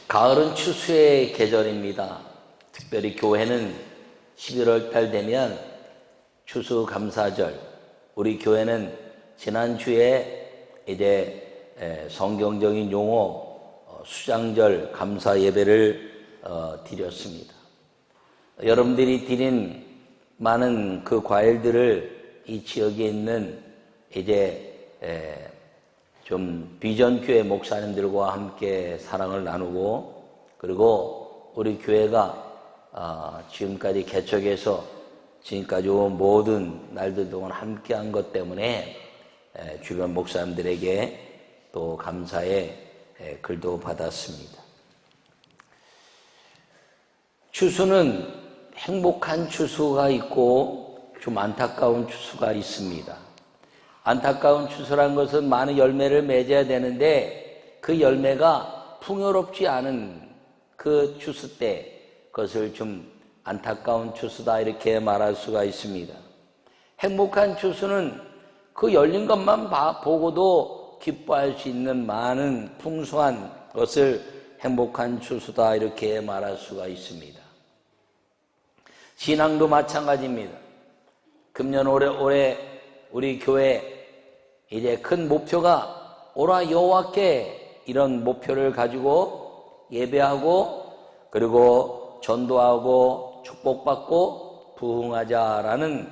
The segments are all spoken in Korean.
가을은 추수의 계절입니다. 특별히 교회는 11월 달 되면 추수감사절, 우리 교회는 지난주에 이제 성경적인 용어 수장절 감사 예배를 드렸습니다. 여러분들이 드린 많은 그 과일들을 이 지역에 있는 이제 좀 비전교회 목사님들과 함께 사랑을 나누고, 그리고 우리 교회가 지금까지 개척해서 지금까지 온 모든 날들 동안 함께한 것 때문에 주변 목사님들에게 또 감사의 글도 받았습니다. 추수는 행복한 추수가 있고 좀 안타까운 추수가 있습니다. 안타까운 추수란 것은 많은 열매를 맺어야 되는데 그 열매가 풍요롭지 않은 그 추수 때 그것을 좀 안타까운 추수다 이렇게 말할 수가 있습니다. 행복한 추수는 그 열린 것만 보고도 기뻐할 수 있는 많은 풍성한 것을 행복한 추수다 이렇게 말할 수가 있습니다. 신앙도 마찬가지입니다. 금년 올해 우리 교회 이제 큰 목표가 오라 여호와께 이런 목표를 가지고 예배하고 그리고 전도하고 축복받고 부흥하자라는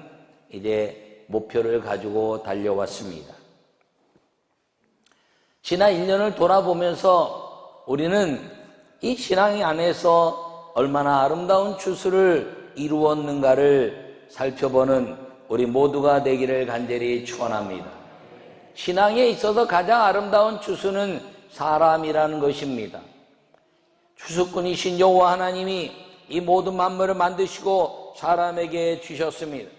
이제 목표를 가지고 달려왔습니다. 지난 1년을 돌아보면서 우리는 이 신앙 안에서 얼마나 아름다운 추수를 이루었는가를 살펴보는 우리 모두가 되기를 간절히 축원합니다. 신앙에 있어서 가장 아름다운 추수는 사람이라는 것입니다. 추수꾼이신 여호와 하나님이 이 모든 만물을 만드시고 사람에게 주셨습니다.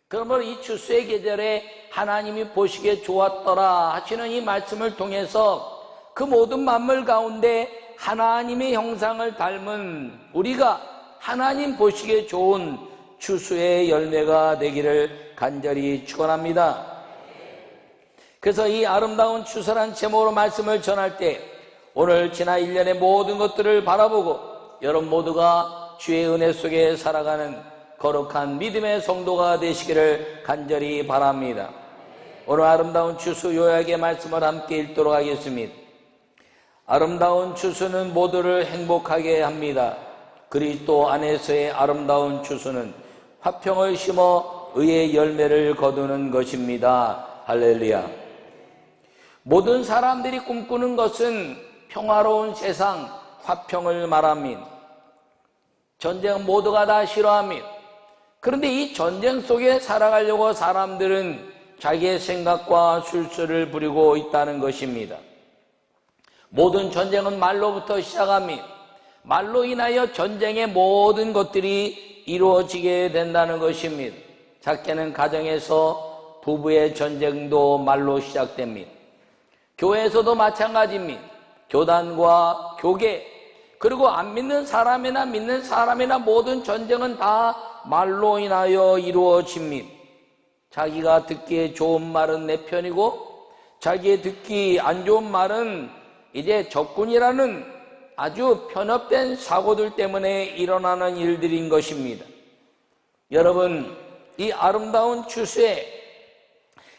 그러므로 이 추수의 계절에 하나님이 보시기에 좋았더라 하시는 이 말씀을 통해서 그 모든 만물 가운데 하나님의 형상을 닮은 우리가 하나님 보시기에 좋은 추수의 열매가 되기를 간절히 축원합니다. 그래서 이 아름다운 추수란 제목으로 말씀을 전할 때 오늘 지난 1년의 모든 것들을 바라보고 여러분 모두가 주의 은혜 속에 살아가는 거룩한 믿음의 성도가 되시기를 간절히 바랍니다. 오늘 아름다운 추수 요약의 말씀을 함께 읽도록 하겠습니다. 아름다운 추수는 모두를 행복하게 합니다. 그리스도 안에서의 아름다운 추수는 화평을 심어 의의 열매를 거두는 것입니다. 할렐루야. 모든 사람들이 꿈꾸는 것은 평화로운 세상, 화평을 말합니다. 전쟁은 모두가 다 싫어합니다. 그런데 이 전쟁 속에 살아가려고 사람들은 자기의 생각과 술수를 부리고 있다는 것입니다. 모든 전쟁은 말로부터 시작합니다. 말로 인하여 전쟁의 모든 것들이 이루어지게 된다는 것입니다. 작게는 가정에서 부부의 전쟁도 말로 시작됩니다. 교회에서도 마찬가지입니다. 교단과 교계, 그리고 안 믿는 사람이나 믿는 사람이나 모든 전쟁은 다 말로 인하여 이루어집니다. 자기가 듣기에 좋은 말은 내 편이고 자기의 듣기 안 좋은 말은 이제 적군이라는 아주 편협된 사고들 때문에 일어나는 일들인 것입니다. 여러분, 이 아름다운 추수에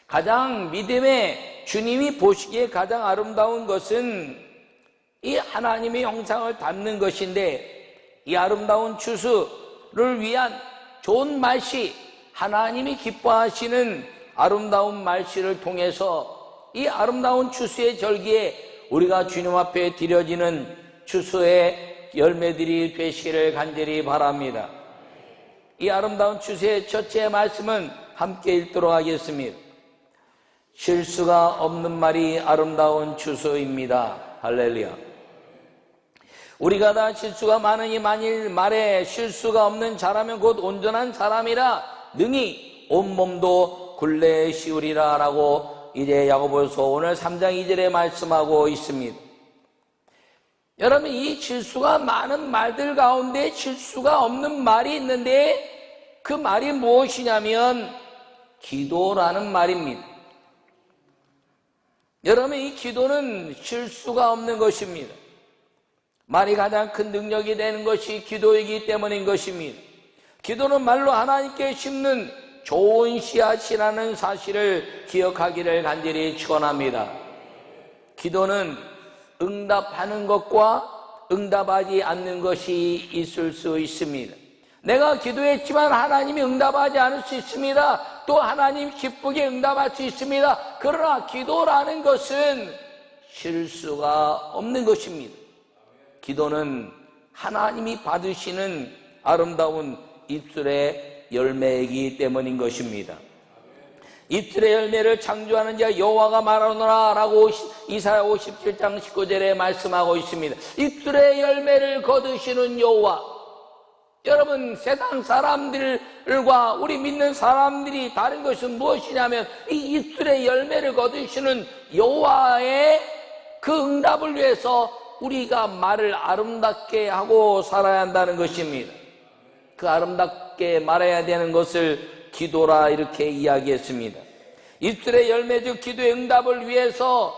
가장 믿음의 주님이 보시기에 가장 아름다운 것은 이 하나님의 형상을 담는 것인데, 이 아름다운 추수를 위한 좋은 말씨, 하나님이 기뻐하시는 아름다운 말씨를 통해서 이 아름다운 추수의 절기에 우리가 주님 앞에 드려지는 추수의 열매들이 되시기를 간절히 바랍니다. 이 아름다운 추수의 첫째 말씀은 함께 읽도록 하겠습니다. 실수가 없는 말이 아름다운 추수입니다. 할렐루야. 우리가 다 실수가 많으니 만일 말에 실수가 없는 자라면 곧 온전한 사람이라 능히 온몸도 굴레 씌우리라 라고 이제 야고보서 오늘 3장 2절에 말씀하고 있습니다. 여러분, 이 실수가 많은 말들 가운데 실수가 없는 말이 있는데 그 말이 무엇이냐면 기도라는 말입니다. 여러분, 이 기도는 실수가 없는 것입니다. 말이 가장 큰 능력이 되는 것이 기도이기 때문인 것입니다. 기도는 말로 하나님께 심는 좋은 씨앗이라는 사실을 기억하기를 간절히 축원합니다. 기도는 응답하는 것과 응답하지 않는 것이 있을 수 있습니다. 내가 기도했지만 하나님이 응답하지 않을 수 있습니다. 또 하나님 기쁘게 응답할 수 있습니다. 그러나 기도라는 것은 실수가 없는 것입니다. 기도는 하나님이 받으시는 아름다운 입술의 열매이기 때문인 것입니다. 입술의 열매를 창조하는 자 여호와가 말하노라 라고 이사야 57장 19절에 말씀하고 있습니다. 입술의 열매를 거두시는 여호와. 여러분, 세상 사람들과 우리 믿는 사람들이 다른 것은 무엇이냐면 이 입술의 열매를 거두시는 여호와의 그 응답을 위해서 우리가 말을 아름답게 하고 살아야 한다는 것입니다. 그 아름답게 말해야 되는 것을 기도라 이렇게 이야기했습니다. 입술의 열매 즉 기도의 응답을 위해서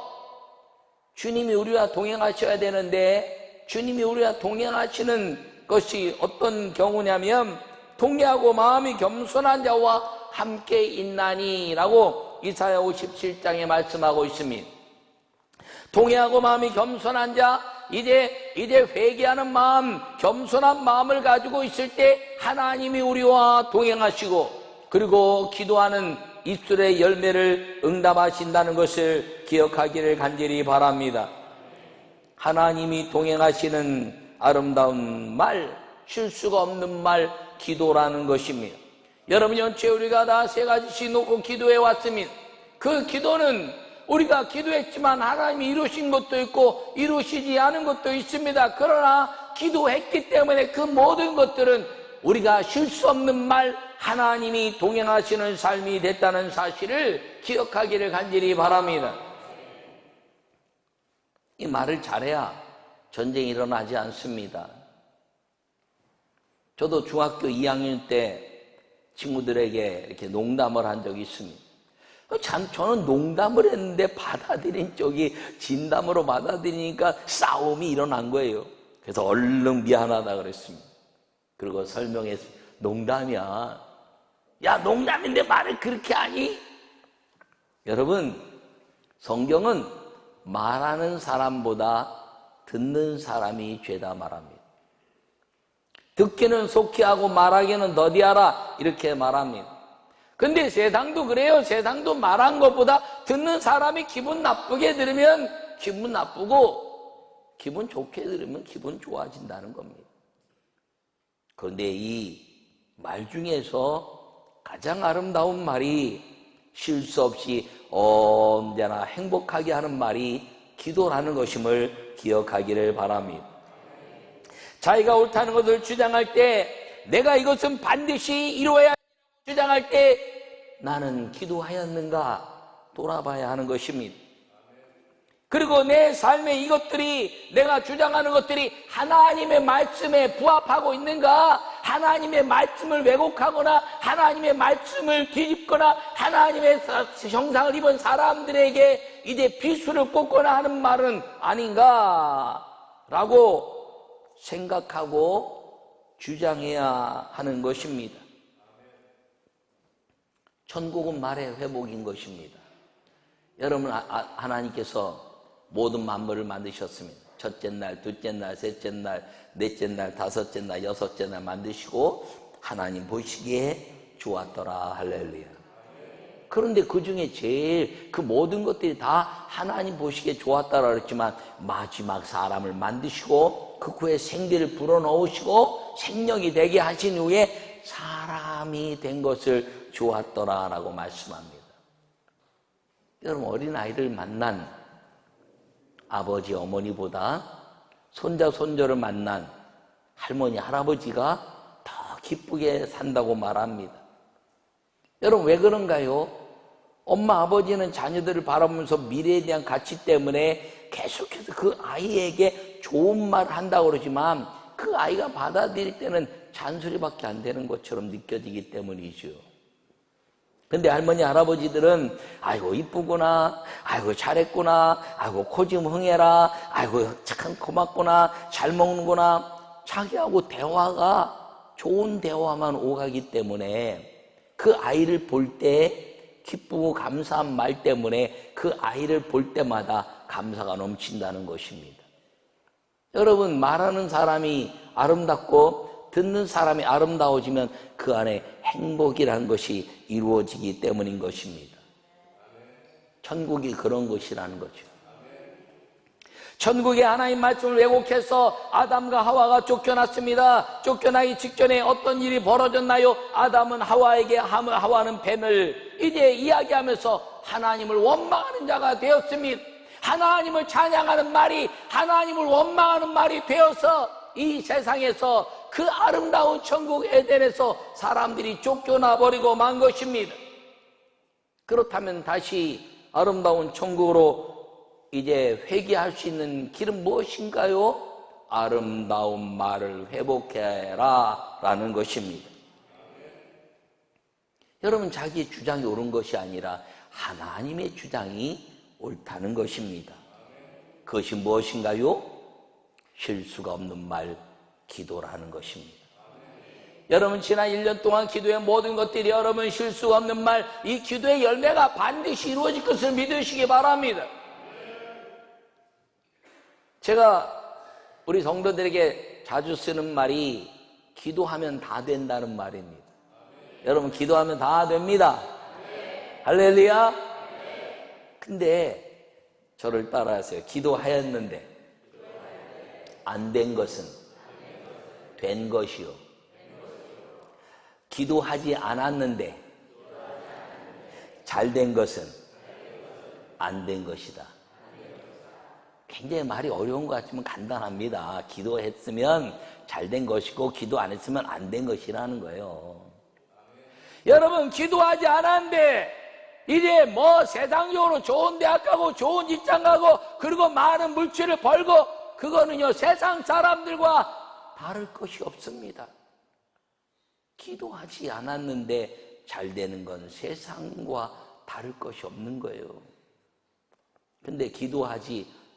주님이 우리와 동행하셔야 되는데, 주님이 우리와 동행하시는 것이 어떤 경우냐면 통회하고 마음이 겸손한 자와 함께 있나니 라고 이사야 57장에 말씀하고 있습니다. 통회하고 마음이 겸손한 자, 이제 회개하는 마음, 겸손한 마음을 가지고 있을 때 하나님이 우리와 동행하시고, 그리고 기도하는 입술의 열매를 응답하신다는 것을 기억하기를 간절히 바랍니다. 하나님이 동행하시는 아름다운 말, 실수가 없는 말, 기도라는 것입니다. 여러분, 연초에 우리가 다 세 가지씩 놓고 기도해 왔습니다. 그 기도는 우리가 기도했지만 하나님이 이루신 것도 있고 이루시지 않은 것도 있습니다. 그러나 기도했기 때문에 그 모든 것들은 우리가 실수 없는 말, 하나님이 동행하시는 삶이 됐다는 사실을 기억하기를 간절히 바랍니다. 이 말을 잘해야 전쟁이 일어나지 않습니다. 저도 중학교 2학년 때 친구들에게 이렇게 농담을 한 적이 있습니다. 저는 농담을 했는데 받아들인 쪽이 진담으로 받아들이니까 싸움이 일어난 거예요. 그래서 얼른 미안하다 그랬습니다. 그리고 설명했습니다. 농담이야. 야, 농담인데 말을 그렇게 하니? 여러분, 성경은 말하는 사람보다 듣는 사람이 죄다 말합니다. 듣기는 속히 하고 말하기는 더디하라 이렇게 말합니다. 근데 세상도 그래요. 세상도 말한 것보다 듣는 사람이 기분 나쁘게 들으면 기분 나쁘고 기분 좋게 들으면 기분 좋아진다는 겁니다. 그런데 이 말 중에서 가장 아름다운 말이 실수 없이 언제나 행복하게 하는 말이 기도라는 것임을 기억하기를 바랍니다. 자기가 옳다는 것을 주장할 때, 내가 이것은 반드시 이루어야 주장할 때 나는 기도하였는가 돌아봐야 하는 것입니다. 그리고 내 삶의 이것들이, 내가 주장하는 것들이 하나님의 말씀에 부합하고 있는가, 하나님의 말씀을 왜곡하거나 하나님의 말씀을 뒤집거나 하나님의 형상을 입은 사람들에게 이제 비수를 꽂거나 하는 말은 아닌가 라고 생각하고 주장해야 하는 것입니다. 천국은 말의 회복인 것입니다. 여러분, 하나님께서 모든 만물을 만드셨습니다. 첫째 날, 둘째 날, 셋째 날, 넷째 날, 다섯째 날, 여섯째 날 만드시고 하나님 보시기에 좋았더라. 할렐루야. 그런데 그 중에 제일 그 모든 것들이 다 하나님 보시기에 좋았다라 그랬지만 마지막 사람을 만드시고 그 후에 생기를 불어넣으시고 생명이 되게 하신 후에 사람이 된 것을 좋았더라 라고 말씀합니다. 여러분, 어린아이를 만난 아버지, 어머니보다 손자, 손녀를 만난 할머니, 할아버지가 더 기쁘게 산다고 말합니다. 여러분, 왜 그런가요? 엄마, 아버지는 자녀들을 바라보면서 미래에 대한 가치 때문에 계속해서 그 아이에게 좋은 말을 한다고 그러지만 그 아이가 받아들일 때는 잔소리밖에 안 되는 것처럼 느껴지기 때문이죠. 근데 할머니, 할아버지들은 아이고 이쁘구나, 아이고 잘했구나, 아이고 코 좀 흥해라, 아이고 참 고맙구나, 잘 먹는구나. 자기하고 대화가 좋은 대화만 오가기 때문에 그 아이를 볼 때 기쁘고 감사한 말 때문에 그 아이를 볼 때마다 감사가 넘친다는 것입니다. 여러분, 말하는 사람이 아름답고 듣는 사람이 아름다워지면 그 안에 행복이라는 것이 이루어지기 때문인 것입니다. 천국이 그런 것이라는 거죠. 천국의 하나님 말씀을 왜곡해서 아담과 하와가 쫓겨났습니다. 쫓겨나기 직전에 어떤 일이 벌어졌나요? 아담은 하와에게, 하와는 뱀을 이제 이야기하면서 하나님을 원망하는 자가 되었습니다. 하나님을 찬양하는 말이 하나님을 원망하는 말이 되어서 이 세상에서 그 아름다운 천국 에덴에서 사람들이 쫓겨나 버리고 만 것입니다. 그렇다면 다시 아름다운 천국으로 이제 회귀할 수 있는 길은 무엇인가요? 아름다운 말을 회복해라 라는 것입니다. 여러분, 자기의 주장이 옳은 것이 아니라 하나님의 주장이 옳다는 것입니다. 그것이 무엇인가요? 실수가 없는 말, 기도라는 것입니다. 여러분, 지난 1년 동안 기도의 모든 것들이 여러분 실수가 없는 말, 이 기도의 열매가 반드시 이루어질 것을 믿으시기 바랍니다. 제가 우리 성도들에게 자주 쓰는 말이 기도하면 다 된다는 말입니다. 여러분, 기도하면 다 됩니다. 할렐루야. 근데 저를 따라하세요. 기도하였는데 안 된 것은 된 것이요, 기도하지 않았는데 잘 된 것은 안 된 것이다. 굉장히 말이 어려운 것 같지만 간단합니다. 기도했으면 잘 된 것이고 기도 안 했으면 안 된 것이라는 거예요. 여러분, 기도하지 않았는데 이제 뭐 세상적으로 좋은 대학 가고 좋은 직장 가고 그리고 많은 물질을 벌고, 그거는요 세상 사람들과 다를 것이 없습니다. 기도하지 않았는데 잘 되는 건 세상과 다를 것이 없는 거예요. 근데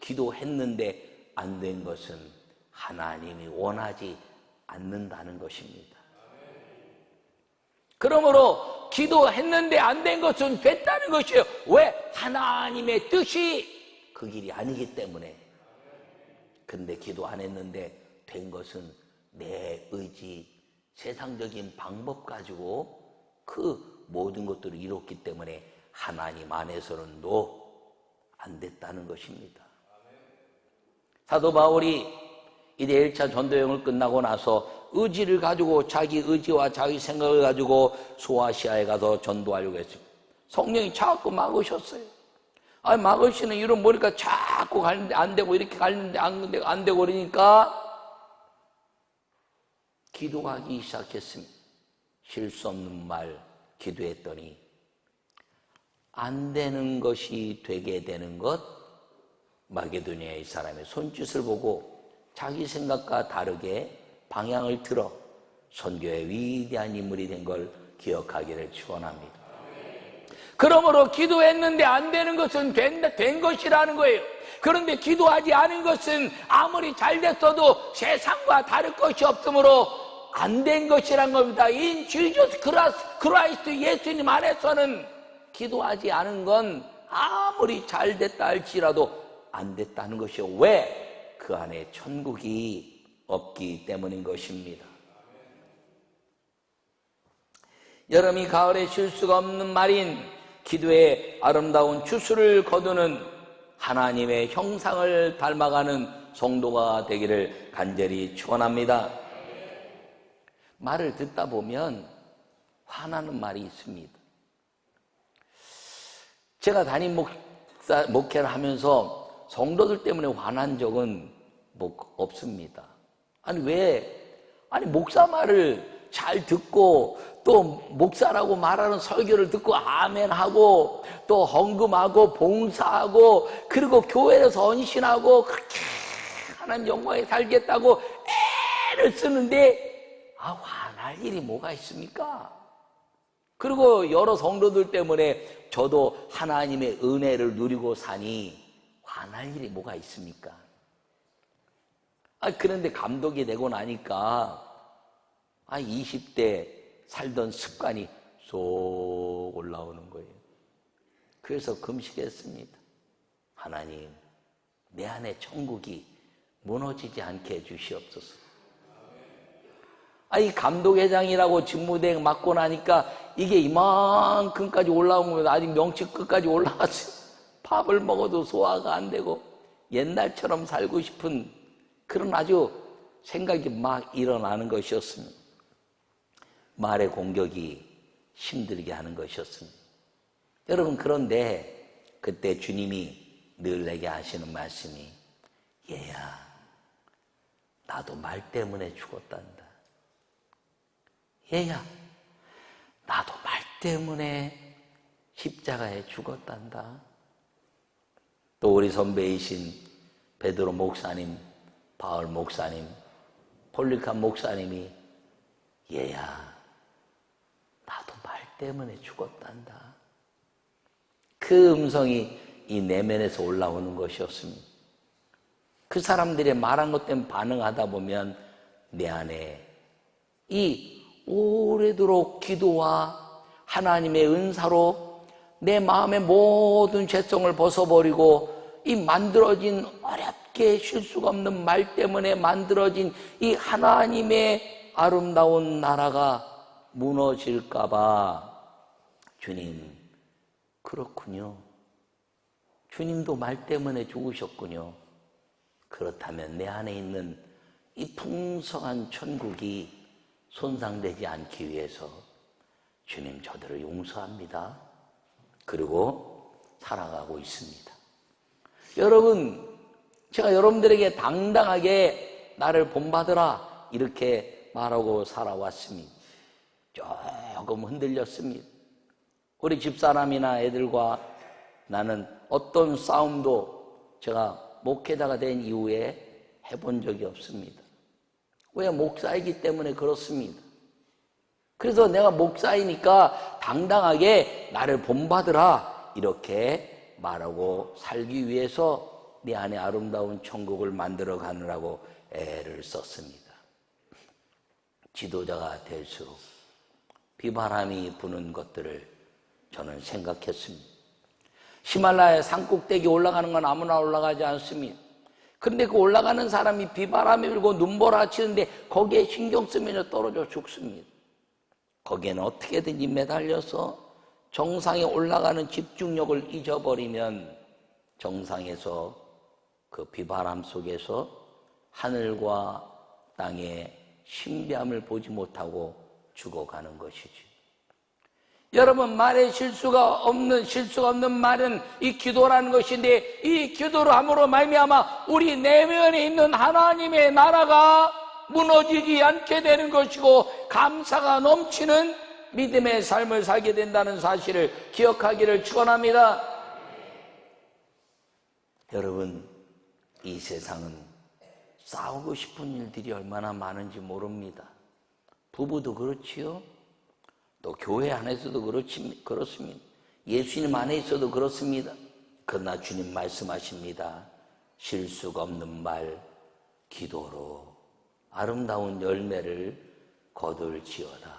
기도했는데 안 된 것은 하나님이 원하지 않는다는 것입니다. 그러므로 기도했는데 안 된 것은 됐다는 것이에요. 왜? 하나님의 뜻이 그 길이 아니기 때문에. 근데 기도 안 했는데 된 것은 내 의지, 세상적인 방법 가지고 그 모든 것들을 이뤘기 때문에 하나님 안에서는 안 됐다는 것입니다. 사도 바울이 이제 1차 전도여행을 끝나고 나서 의지를 가지고, 자기 의지와 자기 생각을 가지고 소아시아에 가서 전도하려고 했습니다. 성령이 자꾸 막으셨어요. 막으시는 이유는 뭐니까 자꾸 가는데 안 되고, 이렇게 가는데 안 되고 그러니까 기도하기 시작했습니다. 실수 없는 말 기도했더니 안 되는 것이 되게 되는 것, 마게도니아의 사람의 손짓을 보고 자기 생각과 다르게 방향을 틀어 선교의 위대한 인물이 된 걸 기억하기를 축원합니다. 그러므로 기도했는데 안 되는 것은 된 것이라는 거예요. 그런데 기도하지 않은 것은 아무리 잘 됐어도 세상과 다를 것이 없으므로 안 된 것이란 겁니다. In Jesus Christ, 예수님 안에서는 기도하지 않은 건 아무리 잘 됐다 할지라도 안 됐다는 것이요. 왜? 그 안에 천국이 없기 때문인 것입니다. 여름이 가을에 실수가 없는 말인 기도의 아름다운 추수를 거두는 하나님의 형상을 닮아가는 성도가 되기를 간절히 축원합니다. 말을 듣다 보면 화나는 말이 있습니다. 제가 담임 목회를 하면서 성도들 때문에 화난 적은 없습니다. 아니 목사 말을 잘 듣고 또 목사라고 말하는 설교를 듣고 아멘하고 또 헌금하고 봉사하고 그리고 교회에서 헌신하고 그렇게 하나님 영광에 살겠다고 애를 쓰는데 화날 일이 뭐가 있습니까? 그리고 여러 성도들 때문에 저도 하나님의 은혜를 누리고 사니 화날 일이 뭐가 있습니까? 그런데 감독이 되고 나니까 20대 살던 습관이 쏙 올라오는 거예요. 그래서 금식했습니다. 하나님, 내 안에 천국이 무너지지 않게 해주시옵소서. 이 감독회장이라고 직무대행 맡고 나니까 이게 이만큼까지 올라온 거면 아직 명치 끝까지 올라갔어요. 밥을 먹어도 소화가 안 되고 옛날처럼 살고 싶은 그런 아주 생각이 막 일어나는 것이었습니다. 말의 공격이 힘들게 하는 것이었습니다. 여러분, 그런데 그때 주님이 늘 내게 하시는 말씀이, 얘야, 나도 말 때문에 죽었단다. 얘야, 나도 말 때문에 십자가에 죽었단다. 또 우리 선배이신 베드로 목사님, 바울 목사님, 폴리칸 목사님이, 얘야, 나도 말 때문에 죽었단다. 그 음성이 이 내면에서 올라오는 것이었습니다. 그 사람들의 말한 것 때문에 반응하다 보면 내 안에 이 오래도록 기도와 하나님의 은사로 내 마음의 모든 죄성을 벗어버리고 이 만들어진 어렵게 쉴 수가 없는 말 때문에 만들어진 이 하나님의 아름다운 나라가 무너질까봐, 주님, 그렇군요. 주님도 말 때문에 죽으셨군요. 그렇다면 내 안에 있는 이 풍성한 천국이 손상되지 않기 위해서 주님, 저들을 용서합니다. 그리고 살아가고 있습니다. 여러분, 제가 여러분들에게 당당하게 나를 본받으라 이렇게 말하고 살아왔습니다. 조금 흔들렸습니다. 우리 집사람이나 애들과 나는 어떤 싸움도 제가 목회자가 된 이후에 해본 적이 없습니다. 왜? 목사이기 때문에 그렇습니다. 그래서 내가 목사이니까 당당하게 나를 본받으라 이렇게 말하고 살기 위해서 내 안에 아름다운 천국을 만들어 가느라고 애를 썼습니다. 지도자가 될수록 비바람이 부는 것들을 저는 생각했습니다. 히말라야 산꼭대기 올라가는 건 아무나 올라가지 않습니다. 그런데 그 올라가는 사람이 비바람이 불고 눈보라치는데 거기에 신경 쓰면 떨어져 죽습니다. 거기에는 어떻게든지 매달려서 정상에 올라가는 집중력을 잊어버리면 정상에서 그 비바람 속에서 하늘과 땅의 신비함을 보지 못하고 죽어가는 것이지. 여러분, 말에 실수가 없는 말은 이 기도라는 것인데, 이 기도를 함으로 말미암아 우리 내면에 있는 하나님의 나라가 무너지지 않게 되는 것이고 감사가 넘치는 믿음의 삶을 살게 된다는 사실을 기억하기를 축원합니다. 여러분, 이 세상은 싸우고 싶은 일들이 얼마나 많은지 모릅니다. 부부도 그렇지요. 또 교회 안에서도 그렇습니다. 예수님 안에 있어도 그렇습니다. 그러나 주님 말씀하십니다. 실수가 없는 말, 기도로 아름다운 열매를 거둘지어다.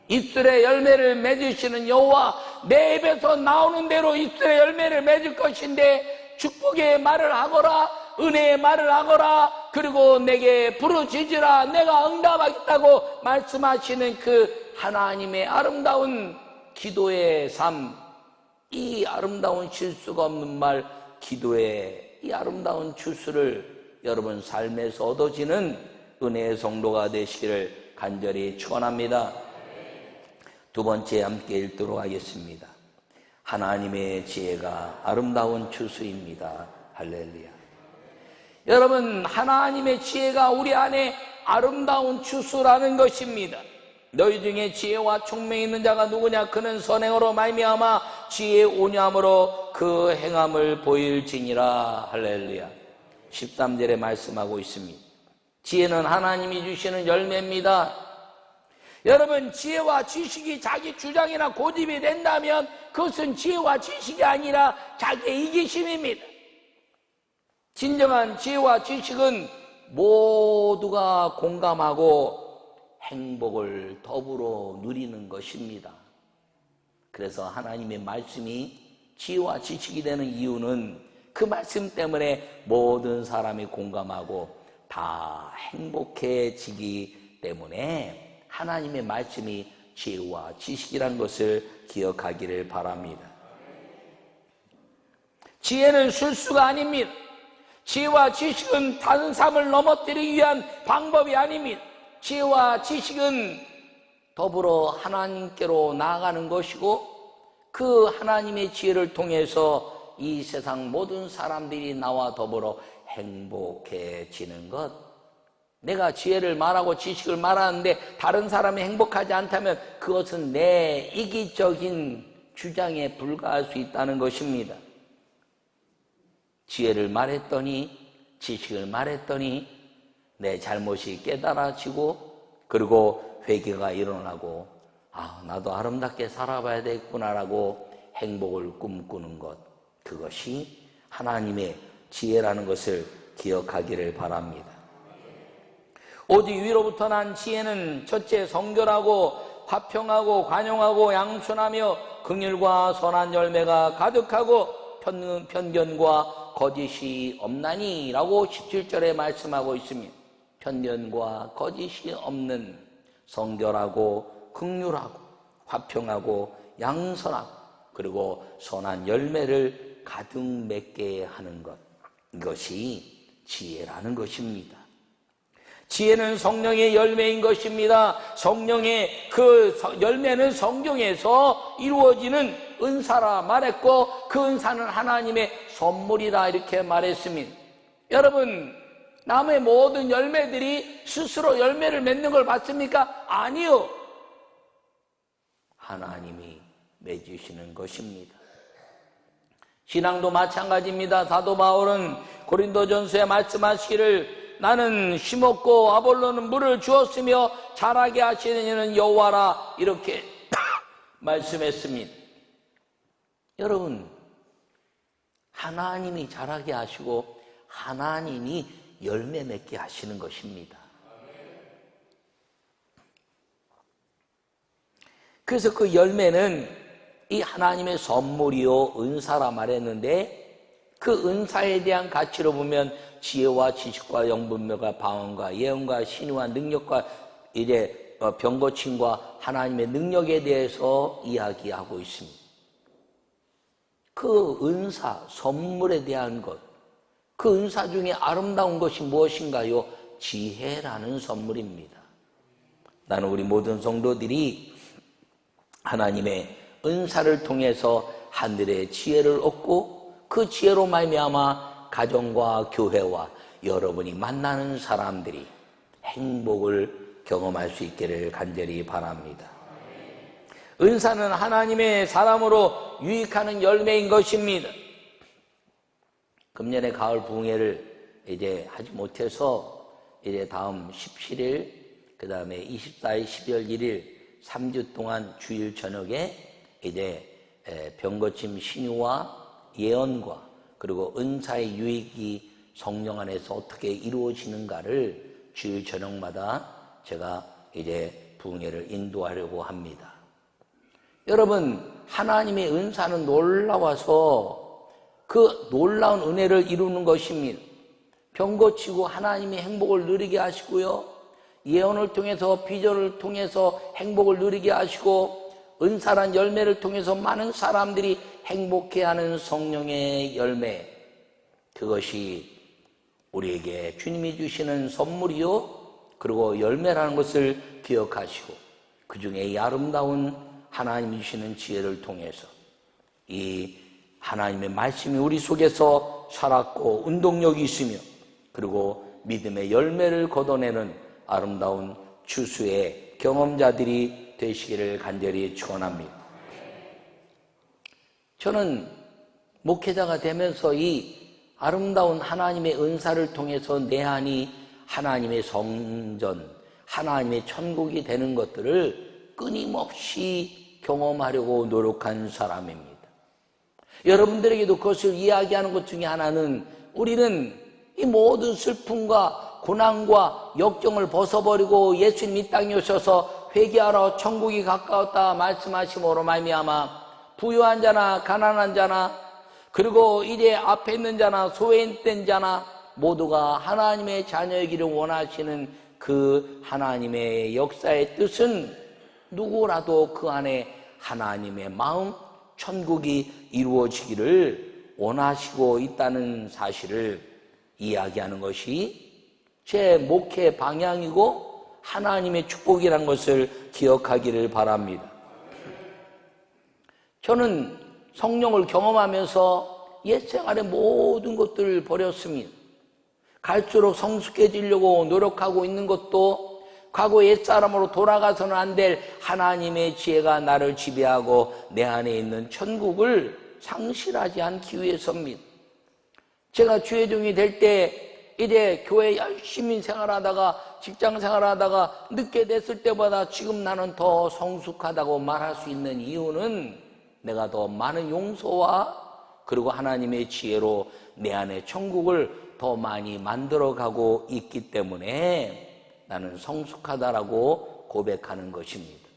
입술의 열매를 맺으시는 여호와, 내 입에서 나오는 대로 입술의 열매를 맺을 것인데 축복의 말을 하거라, 은혜의 말을 하거라, 그리고 내게 부르짖으라, 내가 응답하겠다고 말씀하시는 그 하나님의 아름다운 기도의 삶, 이 아름다운 실수가 없는 말, 기도의 이 아름다운 주스를 여러분 삶에서 얻어지는 은혜의 성도가 되시기를 간절히 축원합니다. 두 번째 함께 읽도록 하겠습니다. 하나님의 지혜가 아름다운 주스입니다. 할렐루야. 여러분, 하나님의 지혜가 우리 안에 아름다운 주스라는 것입니다. 너희 중에 지혜와 총명이 있는 자가 누구냐? 그는 선행으로 말미암아 지혜의 온유함으로 그 행함을 보일지니라. 할렐루야. 13절에 말씀하고 있습니다. 지혜는 하나님이 주시는 열매입니다. 여러분, 지혜와 지식이 자기 주장이나 고집이 된다면 그것은 지혜와 지식이 아니라 자기의 이기심입니다. 진정한 지혜와 지식은 모두가 공감하고 행복을 더불어 누리는 것입니다. 그래서 하나님의 말씀이 지혜와 지식이 되는 이유는 그 말씀 때문에 모든 사람이 공감하고 다 행복해지기 때문에 하나님의 말씀이 지혜와 지식이라는 것을 기억하기를 바랍니다. 지혜는 술수가 아닙니다. 지혜와 지식은 다른 삶을 넘어뜨리기 위한 방법이 아닙니다. 지혜와 지식은 더불어 하나님께로 나아가는 것이고 그 하나님의 지혜를 통해서 이 세상 모든 사람들이 나와 더불어 행복해지는 것. 내가 지혜를 말하고 지식을 말하는데 다른 사람이 행복하지 않다면 그것은 내 이기적인 주장에 불과할 수 있다는 것입니다. 지혜를 말했더니 지식을 말했더니 내 잘못이 깨달아지고 그리고 회개가 일어나고 나도 아름답게 살아봐야 되겠구나라고 행복을 꿈꾸는 것, 그것이 하나님의 지혜라는 것을 기억하기를 바랍니다. 오직 위로부터 난 지혜는 첫째 성결하고 화평하고 관용하고 양순하며 긍휼과 선한 열매가 가득하고 편견과 거짓이 없나니 라고 17절에 말씀하고 있습니다. 편견과 거짓이 없는 성결하고 긍휼하고 화평하고 양선하고 그리고 선한 열매를 가득 맺게 하는 것, 이것이 지혜라는 것입니다. 지혜는 성령의 열매인 것입니다. 성령의 그 열매는 성경에서 이루어지는 은사라 말했고 그 은사는 하나님의 선물이라 이렇게 말했습니다. 여러분, 남의 모든 열매들이 스스로 열매를 맺는 걸 봤습니까? 아니요. 하나님이 맺으시는 것입니다. 신앙도 마찬가지입니다. 사도 바울은 고린도전서에 말씀하시기를 나는 심었고 아볼로는 물을 주었으며 자라게 하시는 이는 여호와라 이렇게 말씀했습니다. 여러분, 하나님이 자라게 하시고 하나님이 열매 맺게 하시는 것입니다. 그래서 그 열매는 이 하나님의 선물이요 은사라 말했는데 그 은사에 대한 가치로 보면 지혜와 지식과 영분별과 방언과 예언과 신의와 능력과 이제 병고침과 하나님의 능력에 대해서 이야기하고 있습니다. 그 은사, 선물에 대한 것, 그 은사 중에 아름다운 것이 무엇인가요? 지혜라는 선물입니다. 나는 우리 모든 성도들이 하나님의 은사를 통해서 하늘의 지혜를 얻고 그 지혜로 말미암아 가정과 교회와 여러분이 만나는 사람들이 행복을 경험할 수 있기를 간절히 바랍니다. 은사는 하나님의 사람으로 유익하는 열매인 것입니다. 금년에 가을 부흥회를 이제 하지 못해서 이제 다음 17일, 그 다음에 24일, 12월 1일 3주 동안 주일 저녁에 이제 병고침 신유와 예언과 그리고 은사의 유익이 성령 안에서 어떻게 이루어지는가를 주일 저녁마다 제가 이제 부흥회를 인도하려고 합니다. 여러분, 하나님의 은사는 놀라워서 그 놀라운 은혜를 이루는 것입니다. 병 고치고 하나님의 행복을 누리게 하시고요. 예언을 통해서 비전을 통해서 행복을 누리게 하시고 은사란 열매를 통해서 많은 사람들이 행복해하는 성령의 열매, 그것이 우리에게 주님이 주시는 선물이요 그리고 열매라는 것을 기억하시고 그 중에 이 아름다운 하나님이 주시는 지혜를 통해서 이 하나님의 말씀이 우리 속에서 살았고 운동력이 있으며 그리고 믿음의 열매를 거둬내는 아름다운 추수의 경험자들이 되시기를 간절히 축원합니다. 저는 목회자가 되면서 이 아름다운 하나님의 은사를 통해서 내 안이 하나님의 성전, 하나님의 천국이 되는 것들을 끊임없이 경험하려고 노력한 사람입니다. 여러분들에게도 그것을 이야기하는 것 중에 하나는 우리는 이 모든 슬픔과 고난과 역경을 벗어버리고 예수님 이 땅에 오셔서 회개하라 천국이 가까웠다 말씀하심으로 말미암아 부유한 자나 가난한 자나 그리고 이제 앞에 있는 자나 소외된 자나 모두가 하나님의 자녀이기를 원하시는 그 하나님의 역사의 뜻은 누구라도 그 안에 하나님의 마음 천국이 이루어지기를 원하시고 있다는 사실을 이야기하는 것이 제 목회 방향이고 하나님의 축복이라는 것을 기억하기를 바랍니다. 저는 성령을 경험하면서 옛생활의 모든 것들을 버렸습니다. 갈수록 성숙해지려고 노력하고 있는 것도 과거 옛사람으로 돌아가서는 안 될 하나님의 지혜가 나를 지배하고 내 안에 있는 천국을 상실하지 않기 위해서입니다. 제가 주의종이 될 때 이제 교회 열심히 생활하다가 직장 생활하다가 늦게 됐을 때보다 지금 나는 더 성숙하다고 말할 수 있는 이유는 내가 더 많은 용서와 그리고 하나님의 지혜로 내 안에 천국을 더 많이 만들어가고 있기 때문에 나는 성숙하다라고 고백하는 것입니다.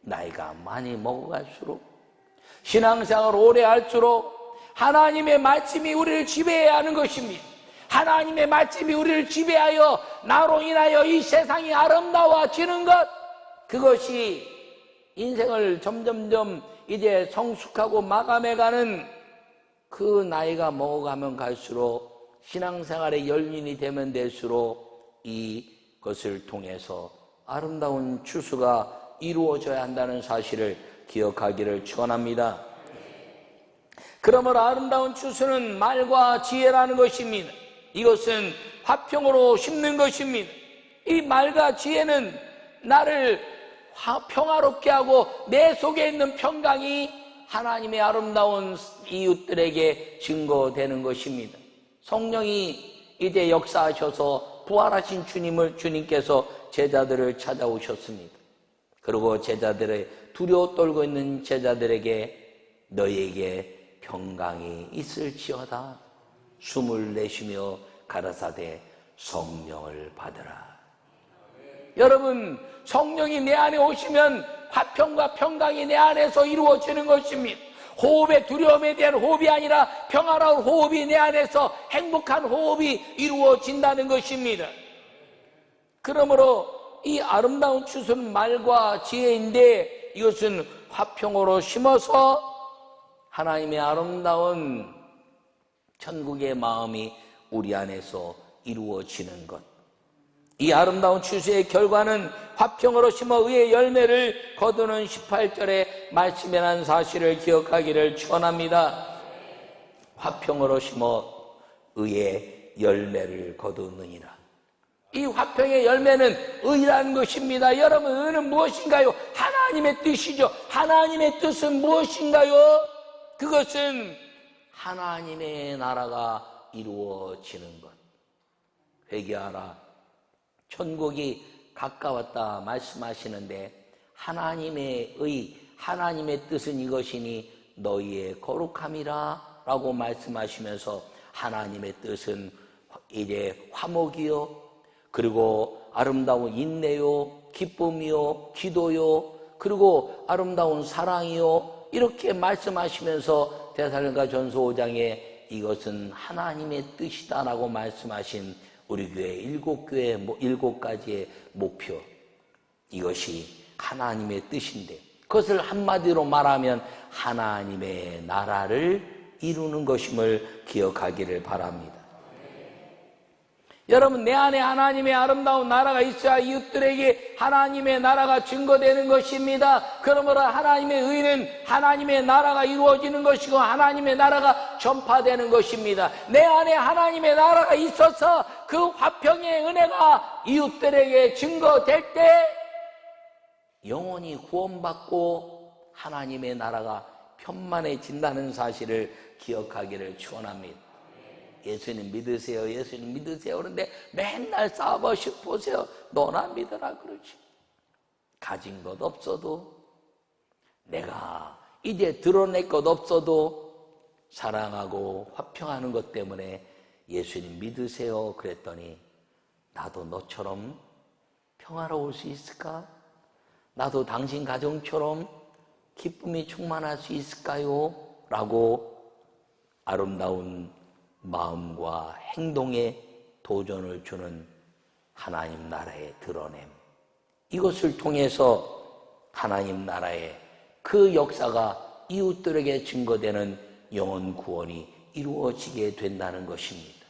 나이가 많이 먹어갈수록 신앙생활을 오래 할수록 하나님의 말씀이 우리를 지배해야 하는 것입니다. 하나님의 말씀이 우리를 지배하여 나로 인하여 이 세상이 아름다워지는 것, 그것이 인생을 점점점 이제 성숙하고 마감해가는 그 나이가 먹어가면 갈수록 신앙생활의 연륜이 되면 될수록 이것을 통해서 아름다운 추수가 이루어져야 한다는 사실을 기억하기를 축원합니다. 그러므로 아름다운 추수는 말과 지혜라는 것입니다. 이것은 화평으로 심는 것입니다. 이 말과 지혜는 나를 평화롭게 하고 내 속에 있는 평강이 하나님의 아름다운 이웃들에게 증거되는 것입니다. 성령이 이제 역사하셔서 부활하신 주님께서 제자들을 찾아오셨습니다. 그리고 제자들의 두려워 떨고 있는 제자들에게 너희에게 평강이 있을지어다 숨을 내쉬며 가라사대 성령을 받으라. 여러분, 성령이 내 안에 오시면 화평과 평강이 내 안에서 이루어지는 것입니다. 호흡의 두려움에 대한 호흡이 아니라 평화로운 호흡이 내 안에서 행복한 호흡이 이루어진다는 것입니다. 그러므로 이 아름다운 추수는 말과 지혜인데 이것은 화평으로 심어서 하나님의 아름다운 천국의 마음이 우리 안에서 이루어지는 것. 이 아름다운 추수의 결과는 화평으로 심어 의의 열매를 거두는 18절의 말씀이라는 사실을 기억하기를 축원합니다. 화평으로 심어 의의 열매를 거두느니라. 이 화평의 열매는 의라는 것입니다. 여러분, 의는 무엇인가요? 하나님의 뜻이죠. 하나님의 뜻은 무엇인가요? 그것은 하나님의 나라가 이루어지는 것. 회개하라. 천국이 가까웠다 말씀하시는데 하나님의 의, 하나님의 뜻은 이것이니 너희의 거룩함이라 라고 말씀하시면서 하나님의 뜻은 이제 화목이요, 그리고 아름다운 인내요, 기쁨이요, 기도요, 그리고 아름다운 사랑이요, 이렇게 말씀하시면서 데살로니가전서 5장에 이것은 하나님의 뜻이다라고 말씀하신 우리 교회 일곱 가지의 목표, 이것이 하나님의 뜻인데 그것을 한마디로 말하면 하나님의 나라를 이루는 것임을 기억하기를 바랍니다. 여러분, 내 안에 하나님의 아름다운 나라가 있어야 이웃들에게 하나님의 나라가 증거되는 것입니다. 그러므로 하나님의 의는 하나님의 나라가 이루어지는 것이고 하나님의 나라가 전파되는 것입니다. 내 안에 하나님의 나라가 있어서 그 화평의 은혜가 이웃들에게 증거될 때 영원히 구원받고 하나님의 나라가 편만해진다는 사실을 기억하기를 축원합니다. 예수님 믿으세요, 예수님 믿으세요. 그런데 맨날 보세요. 너나 믿으라 그러지. 가진 것 없어도, 내가 이제 드러낼 것 없어도 사랑하고 화평하는 것 때문에 예수님 믿으세요 그랬더니, 나도 너처럼 평화로울 수 있을까? 나도 당신 가정처럼 기쁨이 충만할 수 있을까요? 라고 아름다운 마음과 행동에 도전을 주는 하나님 나라의 드러냄, 이것을 통해서 하나님 나라의 그 역사가 이웃들에게 증거되는 영혼 구원이 이루어지게 된다는 것입니다.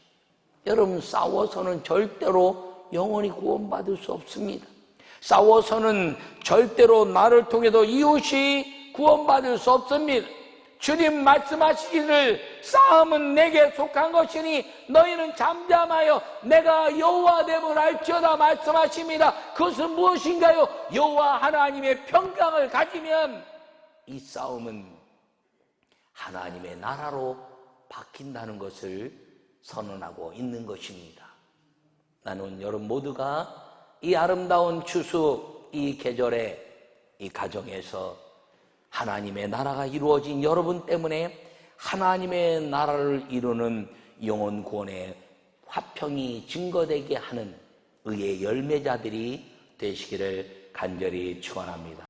여러분, 싸워서는 절대로 영혼이 구원받을 수 없습니다. 싸워서는 절대로 나를 통해서 이웃이 구원받을 수 없습니다. 주님 말씀하시기를 싸움은 내게 속한 것이니 너희는 잠잠하여 내가 여호와 됨을 알지어다 말씀하십니다. 그것은 무엇인가요? 여호와 하나님의 평강을 가지면 이 싸움은 하나님의 나라로 바뀐다는 것을 선언하고 있는 것입니다. 나는 여러분 모두가 이 아름다운 추수, 이 계절에, 이 가정에서 하나님의 나라가 이루어진 여러분 때문에 하나님의 나라를 이루는 영혼 구원의 화평이 증거되게 하는 의의 열매자들이 되시기를 간절히 축원합니다.